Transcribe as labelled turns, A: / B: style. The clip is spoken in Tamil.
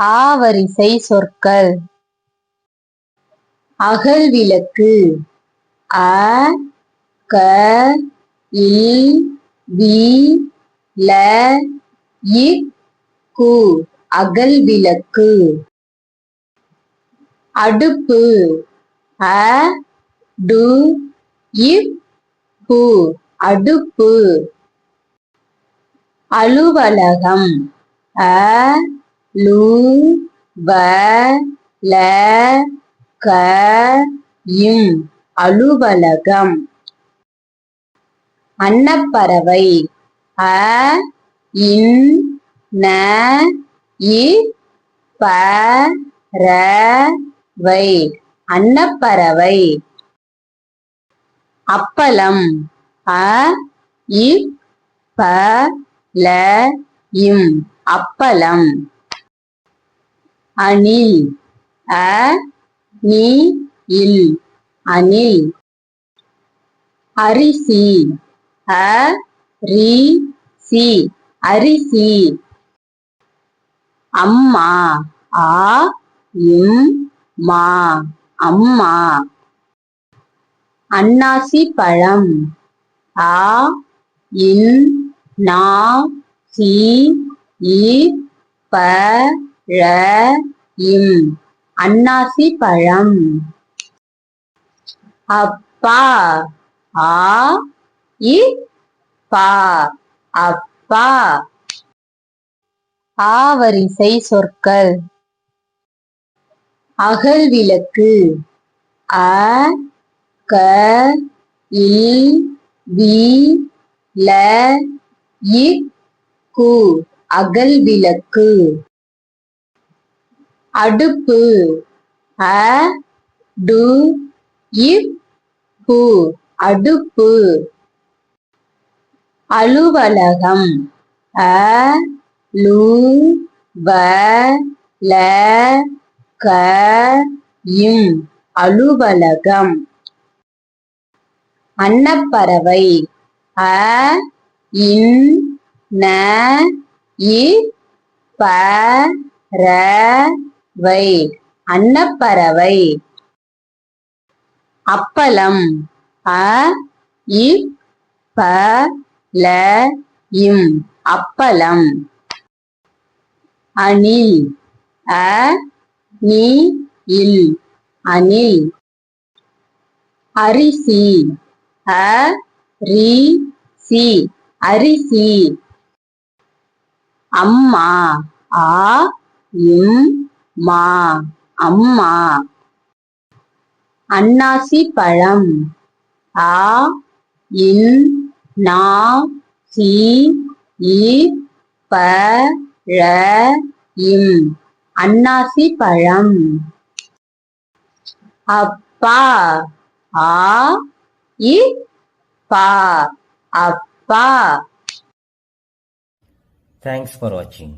A: ஆவரிசை சொற்கள். அகல் விளக்கு. அ க இல் வி ல இக் கு அகல் விளக்கு. அடுப்பு. அ டு இப் பு அடுப்பு. அலுவலகம். அ லு வ ல க இம் அலுவலகம். அன்னப்பறவை. அ இன் ந இ ப ற வை அன்னப்பறவை. அப்பளம். அ இப் ப ல இம் அப்பளம். அணில். அ நி இல் அணில். அரிசி. அ ரி சி அரிசி. அம்மா. ஆ இம் மா அம்மா. அன்னாசி பழம். ஆ இன் நா சி இ ப ழ இம் அன்னாசி பழம். அப்பா. ஆ இ பா அப்பா. ஆவரிசை சொற்கள். அகல் விளக்கு. அ க இல் வி ல இக் கு அகல் விளக்கு. அடுப்பு. அ டு இப் பு அடுப்பு. அலுவலகம். அ லு வ ல க இம் அலுவலகம். அன்னப்பறவை. அ இன் ந இ ப ற வை அன்னப்பறவை. அப்பளம். அ இப் ப ல இம் அப்பளம். அணில். அ நி இல் அணில். அரிசி. அ ரி சி அரிசி. அம்மா. ஆ இம் மா அம்மா. அன்னாசி பழம். ஆ இன் நா சி இ ப ழ இம் அன்னாசி பழம். அப்பா. ஆ இ பா அப்பா.
B: Thanks for watching.